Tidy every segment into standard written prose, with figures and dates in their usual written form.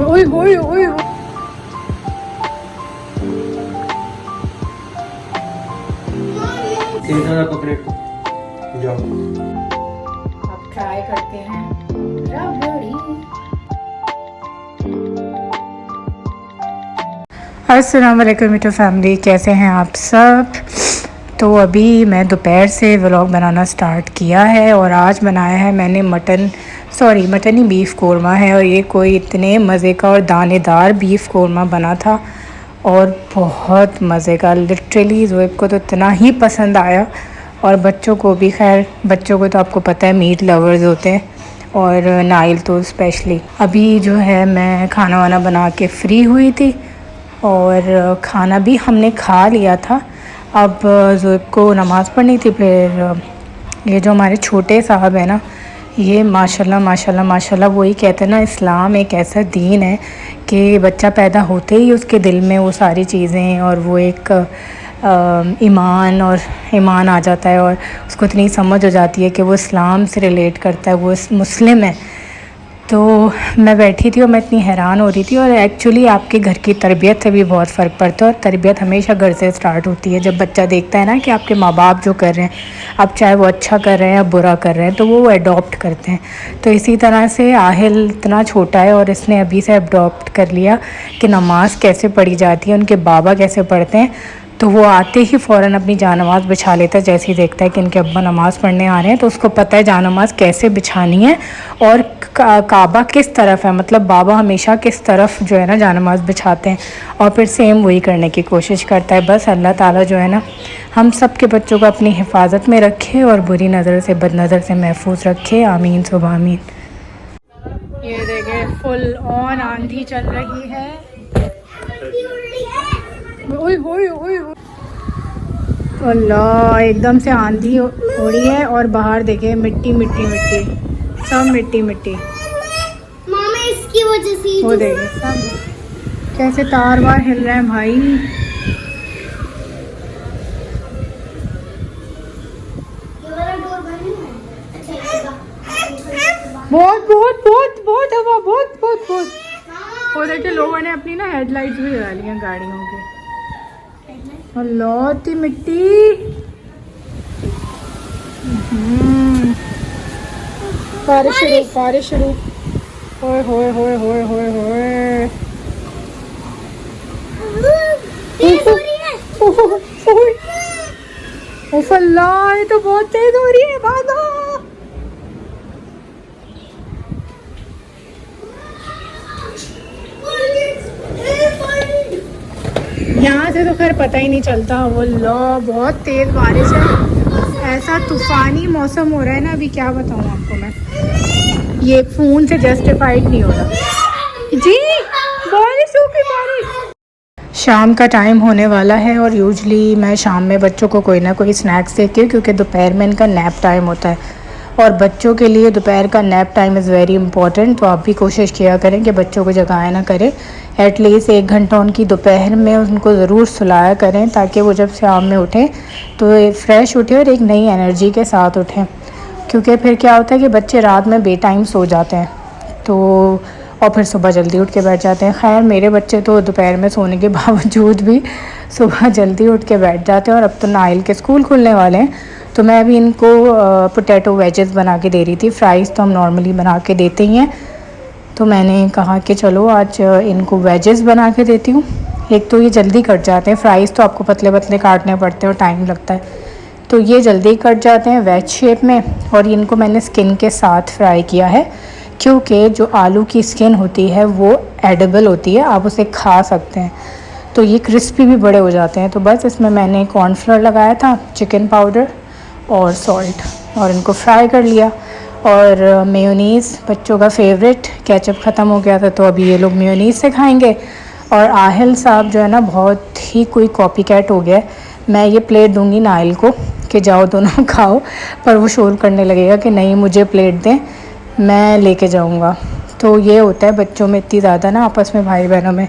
ओए होए ओए पकड़े जाओ। अब ट्राई करते हैं रबड़ी। अस्सलाम वालेकुम मिठू फैमिली, कैसे हैं आप सब। तो अभी मैं दोपहर से व्लॉग बनाना स्टार्ट किया है और आज बनाया है मैंने मटन ही बीफ़ कोरमा है। और ये कोई इतने मज़े का और दानेदार बीफ़ कोरमा बना था और बहुत मज़े का। लिटरली ज़ोएब को तो इतना ही पसंद आया और बच्चों को भी। खैर बच्चों को तो आपको पता है मीट लवर्स होते हैं और नाइल तो स्पेशली। अभी जो है मैं खाना वाना बना के फ़्री हुई थी और खाना भी हमने खा लिया था। अब ज़ोएब को नमाज़ पढ़नी थी। फिर ये जो हमारे छोटे साहब हैं ना, ये माशाल्लाह माशाल्लाह माशाल्लाह, वही कहते हैं ना, इस्लाम एक ऐसा दीन है कि बच्चा पैदा होते ही उसके दिल में वो सारी चीज़ें और वो एक ईमान आ जाता है और उसको इतनी समझ हो जाती है कि वो इस्लाम से रिलेट करता है, वो मुस्लिम है। तो मैं बैठी थी और मैं इतनी हैरान हो रही थी। और एक्चुअली आपके घर की तरबियत से भी बहुत फ़र्क पड़ता है और तरबियत हमेशा घर से स्टार्ट होती है। जब बच्चा देखता है ना कि आपके माँ बाप जो कर रहे हैं, अब चाहे वो अच्छा कर रहे हैं या बुरा कर रहे हैं, तो वो अडॉप्ट करते हैं। तो इसी तरह से आहिल इतना छोटा है और इसने अभी से अडॉप्ट कर लिया कि नमाज़ कैसे पढ़ी जाती है, उनके बाबा कैसे पढ़ते हैं। तो वो आते ही फ़ौरन अपनी जानमाज़ बिछा लेता है। जैसे ही देखता है कि इनके अब्बा नमाज़ पढ़ने आ रहे हैं तो उसको पता है जानमाज़ कैसे बिछानी है और काबा किस तरफ है, मतलब बाबा हमेशा किस तरफ जो है ना जानमाज़ बिछाते हैं। और फिर सेम वही करने की कोशिश करता है। बस अल्लाह ताला जो है ना हम सब के बच्चों को अपनी हिफाजत में रखे और बुरी नज़र से बद नज़र से महफूज रखे। आमीन सुबह आमीन। ये देखे फुल ऑन आंधी चल रही है। ओए होए ओए अल्लाह, एकदम से आंधी हो रही है और बाहर देखे मिट्टी मिट्टी मिट्टी, सब मिट्टी मिट्टी। मामा इसकी वजह से वो देखे सब कैसे तार वार हिल रहे हैं भाई। बहुत बहुत बहुत बहुत हवा, बहुत बहुत बहुत। वो देखे लोगों ने अपनी ना हेडलाइट्स भी जला ली हैं गाड़ियों के। अल्लाह इतनी मिट्टी। बारिश शुरू, बारिश शुरू। होए होए होए होए होए होए। तेज हो रही है। उफ अल्लाह, ये तो बहुत तेज हो रही है, भागो। यहाँ से तो खैर पता ही नहीं चलता। वो लो बहुत तेज बारिश है, ऐसा तूफानी मौसम हो रहा है ना, अभी क्या बताऊँ आपको मैं। ये फ़ोन से जस्टिफाइड नहीं हो रहा जी। बारिश हो गई, बारिश। शाम का टाइम होने वाला है और यूजली मैं शाम में बच्चों को कोई ना कोई स्नैक्स देती हूँ क्योंकि दोपहर में इनका नैप टाइम होता है और बच्चों के लिए दोपहर का nap time is very important. तो आप भी कोशिश किया करें कि बच्चों को जगाया ना करें। एटलीस्ट 1 घंटा उनकी दोपहर में उनको ज़रूर सुलाया करें ताकि वो जब शाम में उठें तो फ्रेश उठें और एक नई एनर्जी के साथ उठें। क्योंकि फिर क्या होता है कि बच्चे रात में बेटाइम सो जाते हैं तो और फिर सुबह जल्दी उठ के बैठ जाते हैं। खैर मेरे बच्चे तो दोपहर में सोने के बावजूद भी सुबह जल्दी उठ के बैठ जाते हैं। और अब तो नाइल के स्कूल खुलने वाले हैं तो मैं अभी इनको पोटैटो वेजेस बना के दे रही थी। फ्राइज़ तो हम नॉर्मली बना के देते ही हैं, तो मैंने कहा कि चलो आज इनको वेजेस बना के देती हूँ। एक तो ये जल्दी कट जाते हैं, फ्राइज़ तो आपको पतले पतले काटने पड़ते हैं और टाइम लगता है, तो ये जल्दी कट जाते हैं वेज शेप में। और इनको मैंने स्किन के साथ फ्राई किया है क्योंकि जो आलू की स्किन होती है वो एडिबल होती है, आप उसे खा सकते हैं, तो ये क्रिस्पी भी बड़े हो जाते हैं। तो बस इसमें मैंने कॉर्नफ्लोर लगाया था, चिकन पाउडर और सॉल्ट, और इनको फ्राई कर लिया। और मेयोनीज़ बच्चों का फेवरेट, केचप ख़त्म हो गया था तो अभी ये लोग मेयोनीज़ से खाएंगे। और आहिल साहब जो है ना बहुत ही कोई कॉपी कैट हो गया है। मैं ये प्लेट दूंगी नाइल को कि जाओ दोनों खाओ, पर वो शोर करने लगेगा कि नहीं मुझे प्लेट दें, मैं लेके जाऊंगा। तो ये होता है बच्चों में इतनी ज़्यादा ना, आपस में भाई बहनों में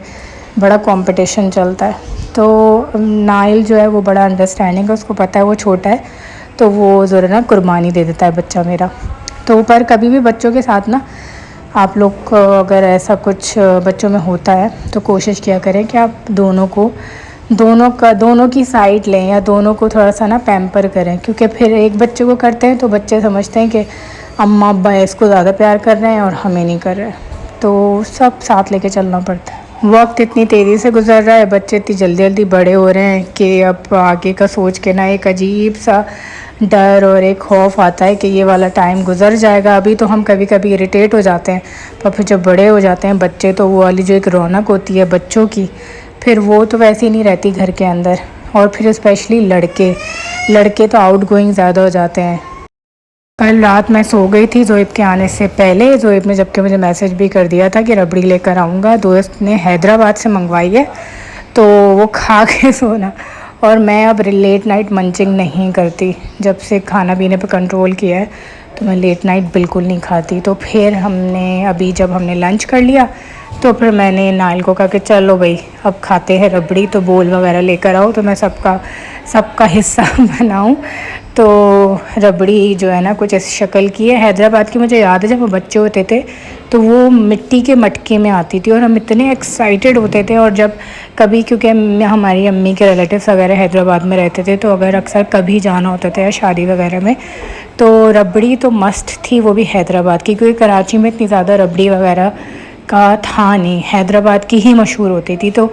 बड़ा कंपटीशन चलता है। तो नाइल जो है वो बड़ा अंडरस्टैंडिंग है, उसको पता है वो छोटा है तो वो ज़रा ना कुर्बानी दे देता है बच्चा मेरा। तो पर कभी भी बच्चों के साथ ना आप लोग को अगर ऐसा कुछ बच्चों में होता है तो कोशिश किया करें कि आप दोनों की साइड लें या दोनों को थोड़ा सा ना पैम्पर करें, क्योंकि फिर एक बच्चे को करते हैं तो बच्चे समझते हैं कि अम्मा अब्बा इसको ज़्यादा प्यार कर रहे हैं और हमें नहीं कर रहे, तो सब साथ लेके चलना पड़ता है। वक्त इतनी तेज़ी से गुजर रहा है, बच्चे इतनी जल्दी जल्दी बड़े हो रहे हैं कि अब आगे का सोच के ना एक अजीब सा डर और एक खौफ आता है कि ये वाला टाइम गुजर जाएगा। अभी तो हम कभी कभी इरिटेट हो जाते हैं, पर फिर जब बड़े हो जाते हैं बच्चे तो वो वाली जो एक रौनक होती है बच्चों की, फिर वो तो वैसे ही नहीं रहती घर के अंदर। और फिर स्पेशली लड़के तो आउट गोइंग ज़्यादा हो जाते हैं। कल रात मैं सो गई थी ज़ोइब के आने से पहले। ज़ोइब ने जबकि मुझे मैसेज भी कर दिया था कि रबड़ी लेकर आऊँगा, दोस्त ने हैदराबाद से मंगवाई है तो वो खा के सोना। और मैं अब लेट नाइट मंचिंग नहीं करती, जब से खाना पीने पे कंट्रोल किया है तो मैं लेट नाइट बिल्कुल नहीं खाती। तो फिर जब हमने लंच कर लिया तो फिर मैंने नाइल को कहा कि चलो भाई अब खाते हैं रबड़ी, तो बोल वगैरह लेकर आओ तो मैं सबका हिस्सा बनाऊं। तो रबड़ी जो है ना कुछ इस शक्ल की है, हैदराबाद की। मुझे याद है जब वो बच्चे होते थे तो वो मिट्टी के मटके में आती थी और हम इतने एक्साइटेड होते थे। और जब कभी, क्योंकि हमारी अम्मी के रिलेटिव्स वगैरह हैदराबाद में रहते थे, तो अगर अक्सर कभी जाना होता था या शादी वगैरह में, तो रबड़ी तो मस्त थी, वो भी हैदराबाद की, क्योंकि कराची में इतनी ज़्यादा रबड़ी वगैरह का था नहीं, हैदराबाद की ही मशहूर होती थी। तो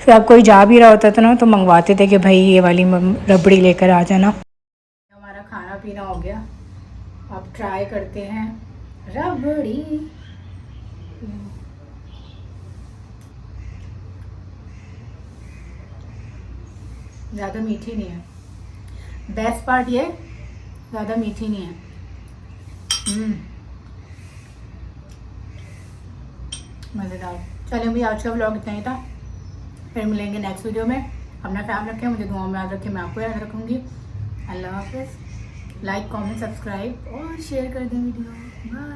अब कोई जा भी रहा होता था ना तो मंगवाते थे कि भाई ये वाली रबड़ी लेकर आ जाना। हमारा खाना पीना हो गया, अब ट्राई करते हैं रबड़ी। ज़्यादा मीठी नहीं है, बेस्ट पार्ट ये ज़्यादा मीठी नहीं है। मज़ेदार। चलें भाई, आज का व्लॉग इतना ही था, फिर मिलेंगे नेक्स्ट वीडियो में। अपना ख्याल रखें, मुझे दुआ में याद रखें, मैं आपको याद रखूँगी। अल्लाह हाफ़िज़। लाइक कमेंट सब्सक्राइब और शेयर कर दें वीडियो। बाय।